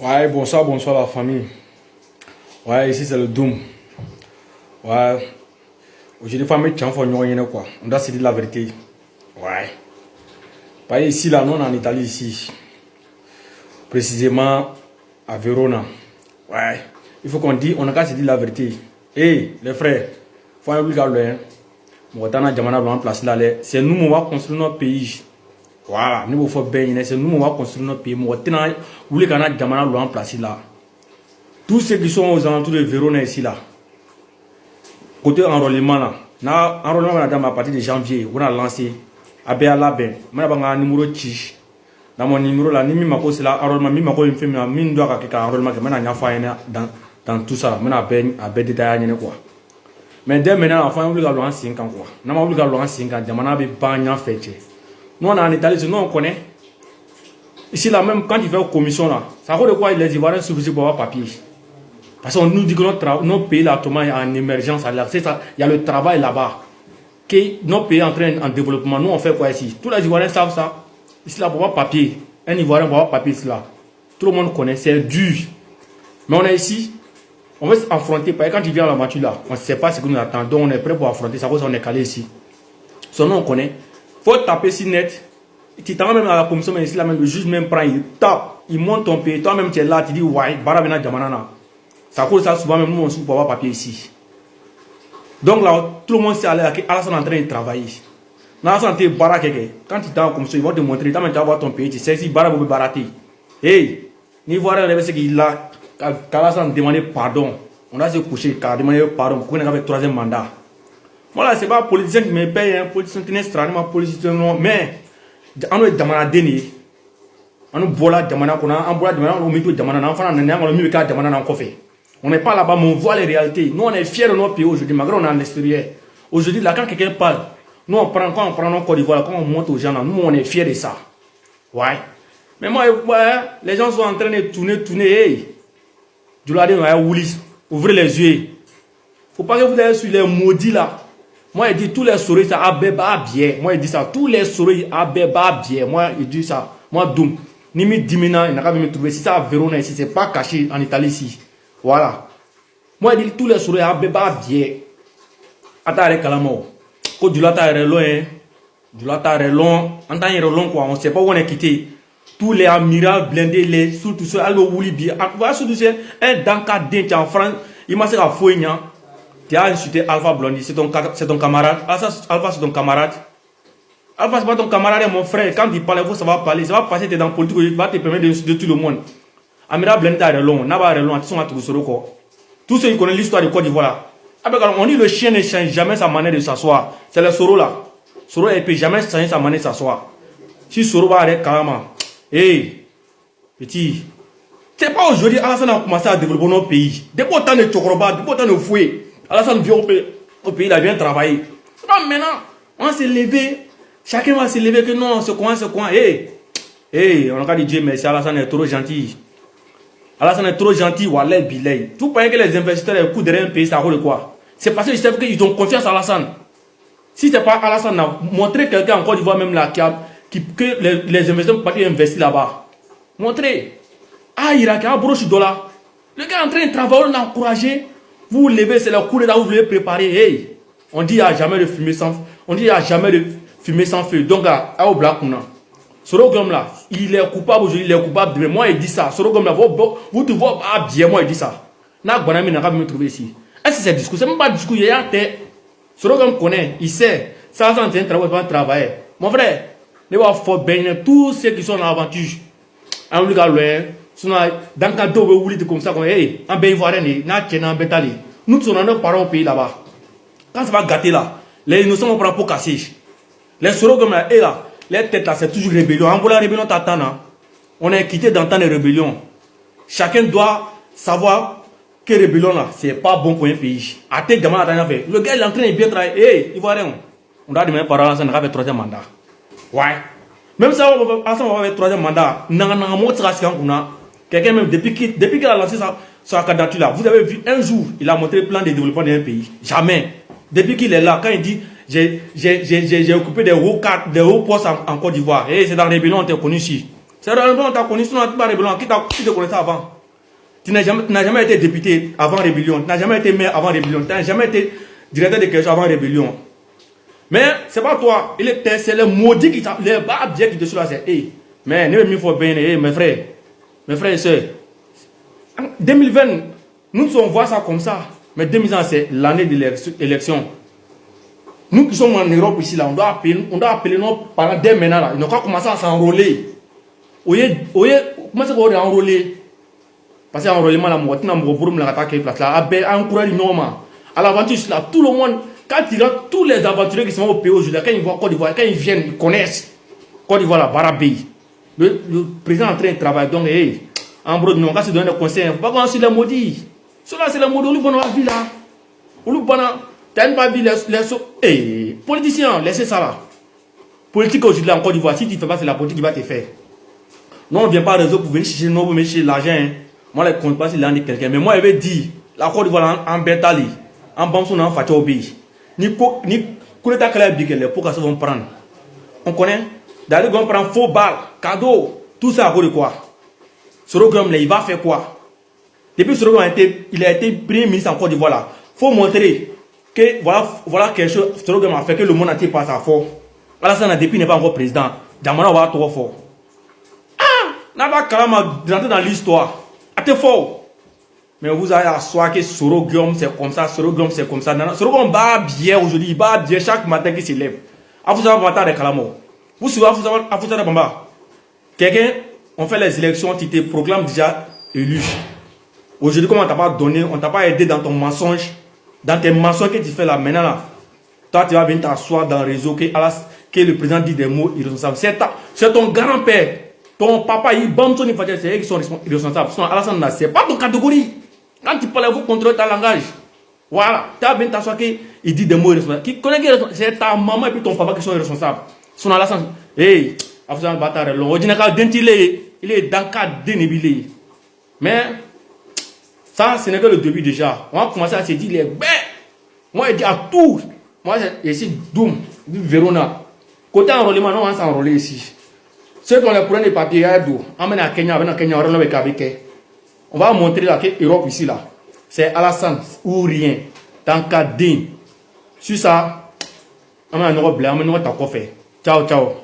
Ouais, bonsoir, bonsoir la famille. Ouais, ici c'est le Doom. Ouais, aujourd'hui, famille, tiens, faut nous quoi. On doit se dire la vérité. Ouais. Pas ici, là, non, en Italie, ici. Précisément à Verona. Ouais. Il faut qu'on dise, on a qu'à se dire la vérité. Hey, les frères, faut un peu de c'est nous qui allons construire notre pays. Voilà, nous faut bien, c'est nous qui allons construire notre pays. Nous allons placer là. Tous ceux qui sont aux alentours de Verona ici là, côté enrôlement là, enrôlement à partir de janvier, on a lancé ABA Labin, on a un numéro tige. Dans mon numéro là, ni mako c'est là enrôlement, mi mako une femme, mi doit quelque enrôlement que maintenant il y a dans tout ça, maintenant à ben détaillé quoi. Mais dès maintenant, enfin, on oublie qu'à 5 ans quoi. Non, on oublie qu'à 5 ans, demande à pas en fait. Nous on est en Italie, nous on connaît. Ici là même quand il fait une commission là, ça vaut de quoi les Ivoiriens suffisent pour avoir papier. Parce qu'on nous dit que notre pays là, est en émergence, c'est ça, il y a le travail là-bas. Que notre pays est en développement, nous on fait quoi ici? Tous les Ivoiriens savent ça. Ici là, pour avoir papier, un Ivoirien pour avoir papier ici là. Tout le monde connaît, c'est dur. Mais on est ici, on veut s'affronter. Parce que quand il vient à la voiture là, on ne sait pas ce que nous attendons, donc on est prêt pour affronter, ça cause on est calé ici. Son nom on connaît. Il faut taper sur net. Tu t'en vas même à la commission, mais ici là, même le juge même prend, il tape, il monte ton pays. Toi-même tu es là, tu dis, ouais, Barabena Djamanana. Ça cause ça souvent, même nous on souffre pour avoir papier ici. Donc là, tout le monde sait aller à Alassane en train de travailler. Alassane est baraque. Quand tu t'en comme ça, ils vont te montrer, tu vas voir ton pays, tu sais si Barabou peut barater. Hey, ni voir ce qu'il a, Alassane demandé pardon. On a se coucher, car demandé pardon pour qu'on ait avec troisième mandat. Moi là, c'est pas un politicien qui me paye, un politicien qui est extraordinaire, un politicien non, mais on est demandé. On nous bola demandé qu'on a, on bola demandé, on met tout demandé, on fait un an, on met qu'à demander en coffre. On n'est pas là-bas, mais on voit les réalités. Nous, on est fiers de notre pays aujourd'hui, malgré on est en extérieur. Aujourd'hui, là, quand quelqu'un parle, nous, quand on prend notre Côte d'Ivoire, quand on monte aux gens, là, nous, on est fiers de ça. Ouais. Mais moi, ouais, les gens sont en train de tourner. Hey, du lado, ouvrez les yeux. Faut pas que vous ayez sur les maudits là. Moi, il dit tous les souris, ça abeba bien. Moi, il dit ça, tous les souris, abeba bien. Moi, il dit ça. Moi, Doum. Ni mi dimina, il n'a pas me trouver. Si ça à Verona ici, c'est pas caché en Italie ici. Voilà. Moi, je dis tous les souris à béba bien. Attends, calamo. Quand du latin est loin, du latin est long, en temps est long quoi, on ne sait pas où on est quitté. Tous les amirals blindés, les surtout ceux, allo wouli bien. Voilà, surtout c'est un danka d'un en France, il m'a dit à Fouignan. Tu as insulté Alpha Blondie, c'est ton camarade. Alpha, c'est ton camarade. Alpha, c'est pas ton camarade, mon frère. Quand il parle, ça va parler. Ça va passer, tu es dans le politique, il va te permettre de tout le monde. Amiral blindé est long, Naba est long, ils sont à Toulouse. Tous ceux qui connaissent l'histoire de Côte d'Ivoire. On dit le chien ne change jamais sa manière de s'asseoir. C'est le Soro là. Soro ne peut jamais changer sa manière de s'asseoir. Si Soro va arrêter carrément. Hey, petit. C'est pas aujourd'hui, Alassane a commencé à développer notre pays. Depuis autant de Tchokroba, depuis autant de fouet, Alassane vient au pays, il a bien travaillé. Non, maintenant, on s'est levé. Chacun va se lever que non, ce coin. Hey, on a dit Dieu merci, Alassane est trop gentil. Alassane est trop gentil, Wallah Bilay. Tout pendant que les investisseurs écoutent derrière un pays, ça roule quoi? C'est parce qu'ils savent qu'ils ont confiance à Alassane. Si ce n'est pas Alassane, montrez quelqu'un en Côte d'Ivoire même là que les investisseurs peuvent investir là-bas. Montrez. Ah, Irak, un broche dollar. Le gars est en train de travailler, on l'a encouragé. Vous vous levez, c'est le coup de là où vous voulez préparer. Hey, on dit qu'il n'y a jamais de fumée sans feu. Donc, à Oblakuna. Sorogom là, il est coupable aujourd'hui, il est coupable demain. Moi, il dit ça. Sorogom là, vous te voyez bien, moi, il dit ça. N'a pas me trouver ici. Est-ce que c'est discours? C'est même pas discours, il y a un thé. Sorogom connaît, il sait. Ça, c'est un travail. Mon frère, il va faut bien tous ceux qui sont en aventure. En Liga loin, dans le cadre où vous comme ça, comme hey, en Béivoirien, en Bétali. Nous sommes nos parents au pays là-bas. Quand ça va gâter là, les innocents vont prendre pour casser. Les Sorogom là, et là. Les têtes là, c'est toujours rébellion. En la rébellion, on est quitté d'entendre les rébellions. Chacun doit savoir que rébellion là, c'est pas bon pour un pays. Le gars, il est en train de bien travailler. Hey, il voit rien. On doit demander par là, ça n'a pas fait troisième mandat. Ouais. Même ça, on va faire troisième mandat. Quelqu'un même, depuis qu'il a lancé sa candidature là, vous avez vu un jour, il a montré le plan de développement d'un pays. Jamais. Depuis qu'il est là, quand il dit j'ai occupé des hauts postes en Côte d'Ivoire. Et c'est dans les rébellions qu'on t'a connu ici. C'est on t'a connu, sinon tu pas rébellion. Qui te connaissait avant? Tu n'as jamais été député avant rébellion. Tu n'as jamais été maire avant rébellion. Tu n'as jamais été directeur de quelque chose avant rébellion. Mais c'est pas toi. C'est les maudits qui t'ont. Les barbiers qui te sont là. C'est, hey, mais ne me faut bien, mes frères et sœurs. En 2020, nous on voit ça comme ça. Mais 2020, c'est l'année de l'élection. Nous qui sommes en Europe ici, là, on doit appeler nos parents dès maintenant. Là. Ils n'ont pas commencé à s'enrôler. Comment c'est qu'on est enrôlé? Parce qu'enrôlement, la moitié n'a pas de place là. À encourager normalement. À l'aventure, là, tout le monde, quand il regarde tous les aventuriers qui sont au pays aujourd'hui, quand ils voient Côte d'Ivoire, quand ils viennent, ils connaissent Côte d'Ivoire, la Barabé. Le président est en train de travailler. Donc, hey, en gros, nous, on va se donner des conseils. Il ne faut pas qu'on se les maudit. Cela, c'est les maudits. On lui donne la vie là. On lui donne. T'as pas vu les politiciens, laissez ça là. Politique aujourd'hui en Côte d'Ivoire, si tu ne fais pas, c'est la politique qui va te faire. Non, on ne vient pas à réseau pour venir chercher nos chercher l'argent. Hein. Moi, je ne compte pas si l'année quelqu'un. Mais moi, je vais dire, la Côte d'Ivoire en Bertali, en Bamson, en Fatia Obi. Ni Kouleta Kaleb dit que les pots vont prendre. On connaît. D'ailleurs, ils vont prendre faux balles, cadeaux, tout ça à cause de quoi? Sorogum, il va faire quoi? Depuis Sorogum, il a été premier ministre en Côte d'Ivoire là. Il faut montrer que voilà quelque chose Sorogum a fait que le monde entier passe à fort. Alassane depuis n'est pas encore président. Damana va trop fort. Ah! N'a pas carrément rentrer dans l'histoire. C'était fort. Mais vous allez asseoir que Sorogum c'est comme ça, Sorogum c'est comme ça. Sorogum va bien aujourd'hui, il va bien chaque matin qu'il se lève. Vous savez matin des calamos. Vous savez à Bamba. Quelqu'un, on fait les élections, tu te proclames déjà élu. Aujourd'hui, comme on t'a pas donné, on t'a pas aidé dans ton mensonge, dans tes mensonges que tu fais là maintenant là. Toi, tu vas venir t'asseoir dans le réseau que le président dit des mots irresponsables. C'est ton grand-père, ton papa, c'est eux qui sont irresponsables. Sinon, Alassane, c'est pas ton catégorie. Quand tu parles, vous contrôlez ta langage. Voilà. Tu vas venir t'asseoir qu'il dit des mots irresponsables. Qui connaît que c'est ta maman et puis ton papa qui sont irresponsables. Sinon, Alassane, hey, Alassane bâtard, il est dans le cadre dénébulé. Mais, ça, ce n'est que le début déjà. On va commencer à se dire les bêtes. Moi, je dis à tout. Moi, je suis Doum, Verona. Côté enrôlement, non, on va s'enrôler ici. Ceux qui ont les problèmes de papiers, on va à Kenya, on va montrer là que l'Europe ici, là, c'est Alassane ou rien. Dans le cas d'un. Sur ça, on va en Europe, on va en Ciao, ciao.